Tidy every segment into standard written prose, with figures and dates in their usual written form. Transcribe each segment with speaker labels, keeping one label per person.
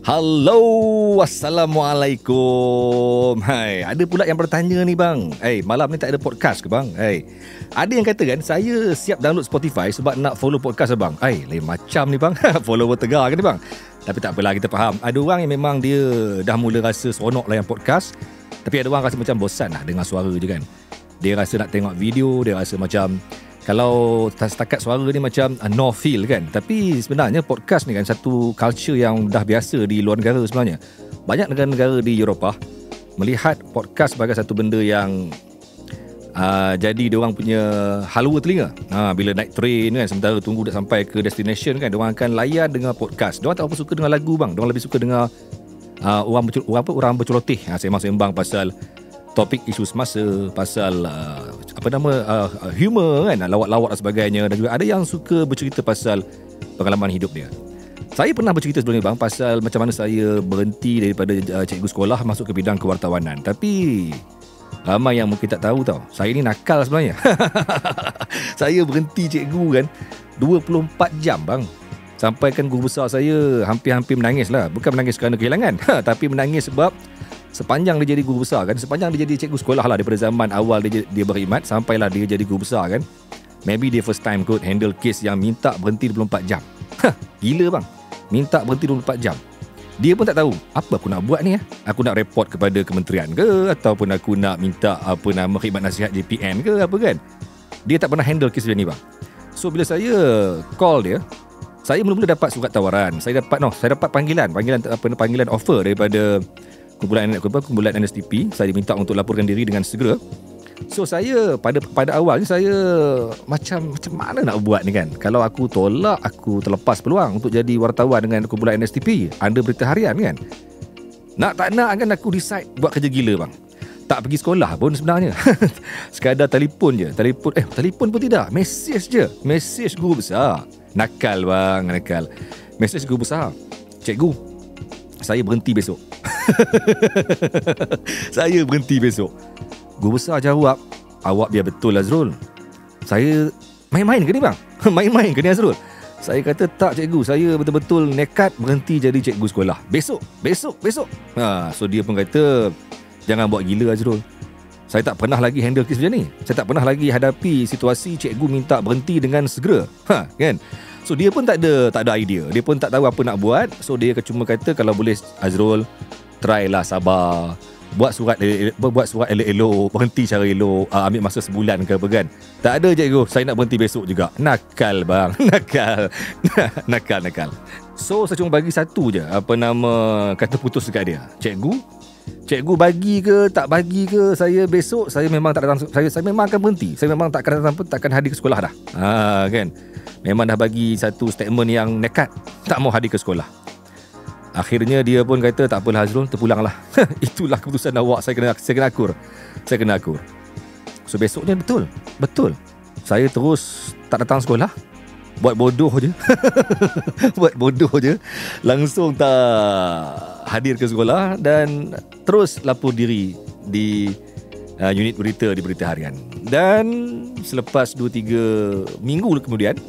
Speaker 1: Halo, Assalamualaikum. Hai, ada pula yang bertanya ni bang. Malam ni tak ada podcast ke bang? Ada yang kata kan, saya siap download Spotify sebab nak follow podcast abang. Lain macam ni bang. Follower tegar kan ni bang. Tapi tak apalah, kita faham. Ada orang yang memang dia dah mula rasa seronok lah yang podcast. Tapi ada orang rasa macam bosan lah dengar suara je kan. Dia rasa nak tengok video, dia rasa macam kalau setakat suara ni macam no feel kan. Tapi sebenarnya podcast ni kan satu culture yang dah biasa di luar negara sebenarnya. Banyak negara-negara di Eropah melihat podcast sebagai satu benda yang jadi diorang punya halwa telinga. Bila naik train kan, sementara tunggu dah sampai ke destination kan, diorang akan layan dengar podcast. Diorang tak apa suka dengar lagu bang. Diorang lebih suka dengar orang berceloteh, sembang-sembang pasal topik isu semasa, pasal humor kan, lawak-lawak dan sebagainya. Dan juga ada yang suka bercerita pasal pengalaman hidup dia. Saya pernah bercerita sebelum ni bang pasal macam mana saya berhenti daripada cikgu sekolah masuk ke bidang kewartawanan. Tapi ramai yang mungkin tak tahu tau, saya ni nakal sebenarnya. Saya berhenti cikgu kan 24 jam bang. Sampaikan guru besar saya hampir-hampir menangis lah. Bukan menangis kerana kehilangan, tapi menangis sebab sepanjang dia jadi guru besar kan, sepanjang dia jadi cikgu sekolah lah, daripada zaman awal dia berkhidmat sampailah dia jadi guru besar kan, maybe dia first time kot handle case yang minta berhenti 24 jam. Gila bang, minta berhenti 24 jam. Dia pun tak tahu apa aku nak buat ni. Aku nak report kepada kementerian ke, ataupun aku nak minta khidmat nasihat JPN ke apa kan. Dia tak pernah handle case macam ni bang. So bila saya call dia, saya mula-mula dapat surat tawaran. Saya dapat panggilan offer daripada kumpulan NSTP. Saya diminta untuk laporkan diri dengan segera. So saya pada awalnya saya macam mana nak buat ni kan. Kalau aku tolak, aku terlepas peluang untuk jadi wartawan dengan kumpulan NSTP, anda berita harian kan. Nak tak nak kan aku decide buat kerja gila bang. Tak pergi sekolah pun sebenarnya. Sekadar telefon je. Telefon pun tidak, mesej je. Mesej guru besar. Nakal bang, nakal. Mesej guru besar, cikgu, saya berhenti besok. Saya berhenti besok. Guru besar jawab, awak biar betul Azrul. Saya main-main ke ni bang? Main-main ke ni Azrul? Saya kata tak cikgu, saya betul-betul nekat berhenti jadi cikgu sekolah. Besok. So dia pun kata, jangan buat gila Azrul. Saya tak pernah lagi handle kes macam ni. Saya tak pernah lagi hadapi situasi cikgu minta berhenti dengan segera. Kan? So dia pun tak ada idea. Dia pun tak tahu apa nak buat. So dia cuma kata, kalau boleh Azrul, try lah sabar. Buat surat elok-elok, berhenti cara elok, ambil masa sebulan ke apa kan. Tak ada cikgu, saya nak berhenti besok juga. Nakal bang. Nakal. So saya cuma bagi satu je kata putus dekat dia. Cikgu bagi ke tak bagi ke, saya besok saya memang tak datang. Saya memang akan berhenti. Saya memang tak akan datang, takkan hadir ke sekolah dah. Kan. Memang dah bagi satu statement yang nekat, tak mau hadir ke sekolah. Akhirnya dia pun kata, tak apalah Azrul, terpulanglah. Itulah keputusan awak, saya kena akur. So besoknya betul. Saya terus tak datang sekolah. Buat bodoh je. Langsung tak hadir ke sekolah dan terus lapor diri di unit berita di Berita Harian. Dan selepas 2-3 minggu kemudian,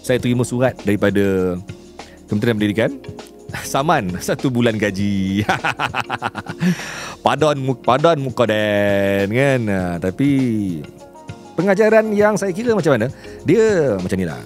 Speaker 1: saya terima surat daripada Kementerian Pendidikan, saman 1 bulan gaji. Padan muka den kan. Tapi pengajaran yang saya kira macam mana, dia macam ni lah.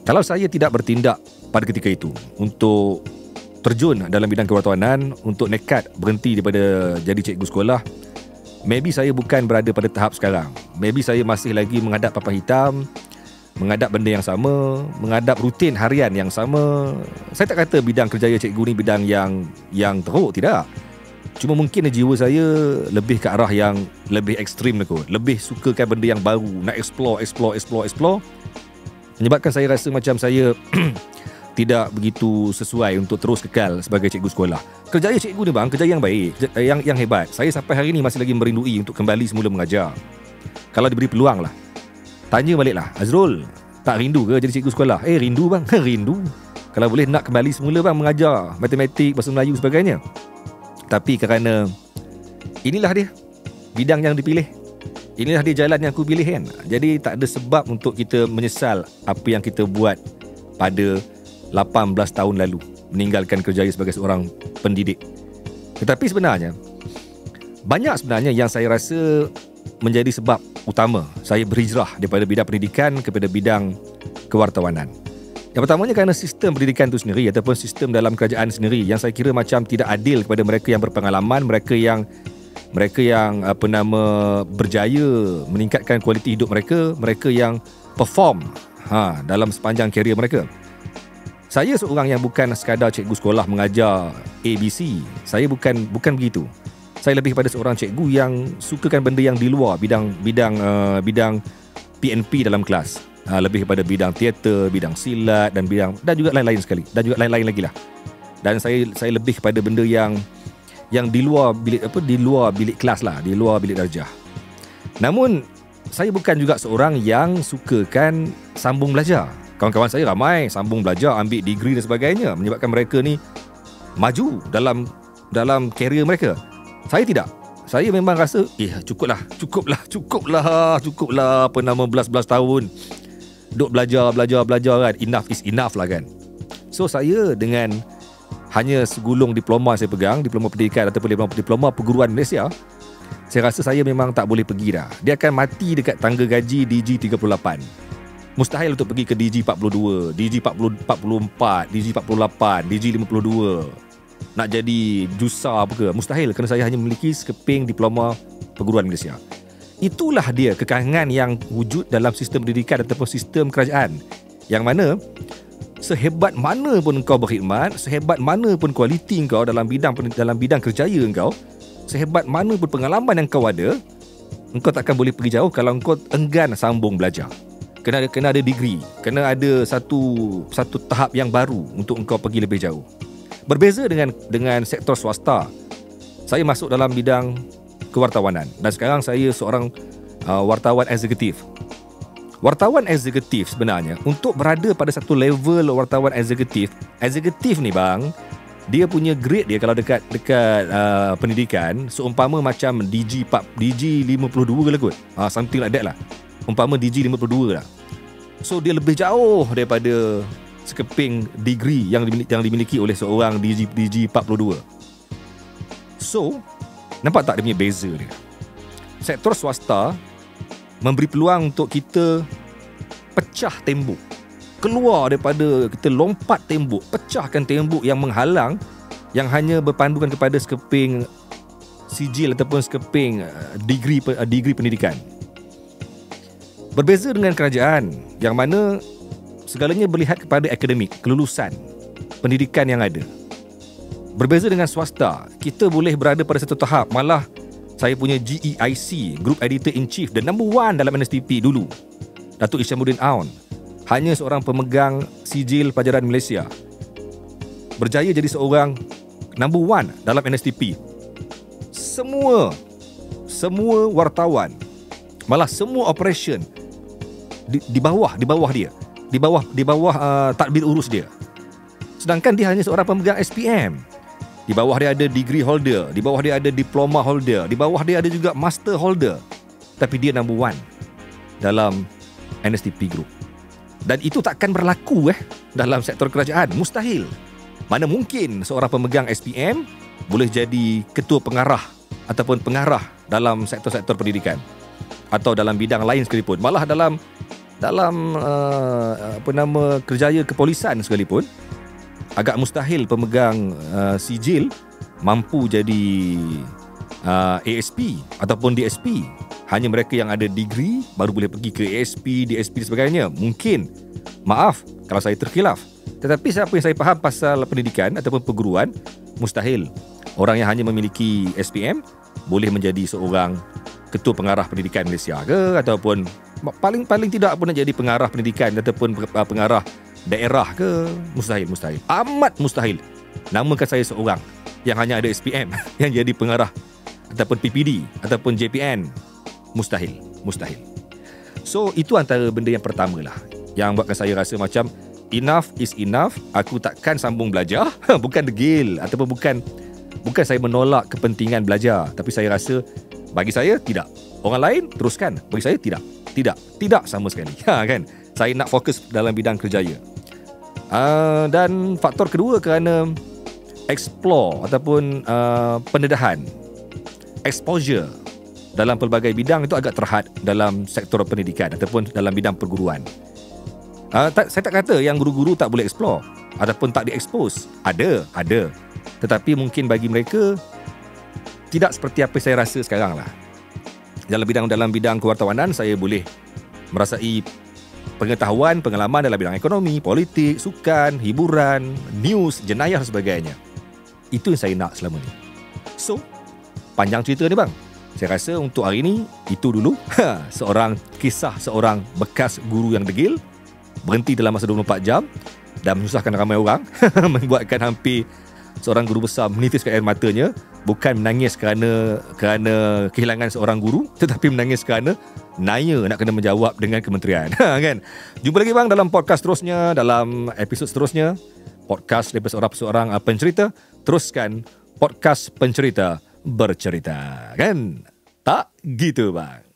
Speaker 1: Kalau saya tidak bertindak pada ketika itu untuk terjun dalam bidang kewartawanan, untuk nekat berhenti daripada jadi cikgu sekolah, maybe saya bukan berada pada tahap sekarang. Maybe saya masih lagi menghadap papan hitam, menghadap benda yang sama, menghadap rutin harian yang sama. Saya tak kata bidang kerjaya cikgu ni bidang yang teruk, tidak. Cuma mungkin jiwa saya lebih ke arah yang lebih ekstrim kot. Lebih sukakan benda yang baru, nak explore. Menyebabkan saya rasa macam saya tidak begitu sesuai untuk terus kekal sebagai cikgu sekolah. Kerjaya cikgu ni bang, kerjaya yang baik, yang hebat. Saya sampai hari ni masih lagi merindui untuk kembali semula mengajar. Kalau diberi peluang lah. Tanya balik lah, Azrul, tak rindu ke jadi cikgu sekolah? Rindu bang, rindu. Kalau boleh nak kembali semula bang mengajar matematik, bahasa Melayu sebagainya. Tapi kerana inilah dia bidang yang dipilih, inilah dia jalan yang aku pilih kan. Jadi tak ada sebab untuk kita menyesal apa yang kita buat pada 18 tahun lalu. meninggalkan kerjaya sebagai seorang pendidik. Tetapi sebenarnya banyak sebenarnya yang saya rasa menjadi sebab utama saya berhijrah daripada bidang pendidikan kepada bidang kewartawanan. Yang pertamanya kerana sistem pendidikan itu sendiri ataupun sistem dalam kerajaan sendiri yang saya kira macam tidak adil kepada mereka yang berpengalaman, mereka yang berjaya meningkatkan kualiti hidup mereka yang perform dalam sepanjang karier mereka. Saya seorang yang bukan sekadar cikgu sekolah mengajar ABC. Saya bukan begitu. Saya lebih pada seorang cikgu yang sukakan benda yang di luar bidang PNP dalam kelas. Lebih kepada bidang teater, bidang silat dan juga lain-lain sekali. Dan juga lain-lain lagi lah. Dan saya lebih kepada benda yang di luar bilik kelas lah, di luar bilik darjah. Namun saya bukan juga seorang yang sukakan sambung belajar. Kawan-kawan saya ramai sambung belajar, ambil degree dan sebagainya, menyebabkan mereka ni maju dalam karier mereka. Saya tidak. Saya memang rasa cukuplah belas tahun duk belajar kan. Enough is enough lah kan. So saya dengan hanya segulung diploma saya pegang, diploma pendidikan ataupun diploma perguruan Malaysia, saya rasa saya memang tak boleh pergi dah. Dia akan mati dekat tangga gaji DG38. Mustahil untuk pergi ke DG42, DG44, DG48, DG52. Nak jadi jusa apa ke? Mustahil, kerana saya hanya memiliki sekeping diploma perguruan Malaysia. Itulah dia kekangan yang wujud dalam sistem pendidikan ataupun sistem kerajaan, yang mana sehebat mana pun kau berkhidmat, sehebat mana pun kualiti kau dalam bidang kerjaya kau, sehebat mana pun pengalaman yang kau ada, engkau takkan boleh pergi jauh kalau engkau enggan sambung belajar. Kena ada degree, kena ada satu tahap yang baru untuk engkau pergi lebih jauh. Berbeza dengan sektor swasta. Saya masuk dalam bidang kewartawanan dan sekarang saya seorang wartawan eksekutif. Wartawan eksekutif sebenarnya, untuk berada pada satu level wartawan eksekutif ni bang, dia punya grade dia kalau dekat pendidikan seumpama macam DG52 lah kot. Something like that lah. Umpama DG52 lah. So dia lebih jauh daripada sekeping degree yang dimiliki oleh seorang DG42. So nampak tak dia punya beza dia? Sektor swasta memberi peluang untuk kita pecah tembok, keluar daripada kita lompat tembok, pecahkan tembok yang menghalang, yang hanya berpandukan kepada sekeping sijil ataupun sekeping degree pendidikan. Berbeza dengan kerajaan yang mana segalanya berlihat kepada akademik, kelulusan pendidikan yang ada. Berbeza dengan swasta, kita boleh berada pada satu tahap, malah saya punya GEIC, Group Editor in Chief, the number one dalam NSTP dulu, Datuk Isyamuddin Aun, hanya seorang pemegang sijil pelajaran Malaysia, berjaya jadi seorang number one dalam NSTP. Semua wartawan, malah semua operation di bawah dia, di bawah tadbir urus dia. Sedangkan dia hanya seorang pemegang SPM. Di bawah dia ada degree holder, di bawah dia ada diploma holder, di bawah dia ada juga master holder. Tapi dia number one dalam NSTP Group. Dan itu takkan berlaku dalam sektor kerajaan. Mustahil. Mana mungkin seorang pemegang SPM boleh jadi ketua pengarah ataupun pengarah dalam sektor-sektor pendidikan atau dalam bidang lain sekalipun. Malah dalam kerjaya kepolisan sekalipun, agak mustahil pemegang sijil mampu jadi ASP ataupun DSP. Hanya mereka yang ada degree baru boleh pergi ke ASP, DSP dan sebagainya. Mungkin, maaf kalau saya terkhilaf, tetapi siapa yang saya faham pasal pendidikan ataupun perguruan, mustahil orang yang hanya memiliki SPM boleh menjadi seorang ketua pengarah pendidikan Malaysia ke, ataupun paling tidak pun nak jadi pengarah pendidikan ataupun pengarah daerah ke. Mustahil. Amat mustahil. Namakan saya seorang yang hanya ada SPM yang jadi pengarah ataupun PPD ataupun JPN. Mustahil. So itu antara benda yang pertama lah yang buatkan saya rasa macam enough is enough. Aku takkan sambung belajar. Bukan degil ataupun bukan saya menolak kepentingan belajar, tapi saya rasa bagi saya tidak. Orang lain teruskan, bagi saya tidak sama sekali. Kan? Saya nak fokus dalam bidang kerjaya. Dan faktor kedua kerana explore ataupun pendedahan, exposure dalam pelbagai bidang itu agak terhad dalam sektor pendidikan ataupun dalam bidang perguruan. Saya tak kata yang guru-guru tak boleh explore ataupun tak di-expose. Ada. Tetapi mungkin bagi mereka tidak seperti apa saya rasa sekarang lah. Dalam bidang kewartawanan, saya boleh merasai pengetahuan, pengalaman dalam bidang ekonomi, politik, sukan, hiburan, news, jenayah dan sebagainya. Itu yang saya nak selama ni. So, panjang cerita ni bang. Saya rasa untuk hari ni, itu dulu. Kisah seorang bekas guru yang degil, berhenti dalam masa 24 jam dan menyusahkan ramai orang, membuatkan hampir seorang guru besar menitiskan air matanya, bukan menangis kerana kehilangan seorang guru, tetapi menangis kerana naya nak kena menjawab dengan kementerian. Kan? Jumpa lagi bang dalam podcast seterusnya, dalam episod seterusnya, podcast daripada seorang pencerita. Teruskan podcast pencerita bercerita, kan? Tak gitu bang.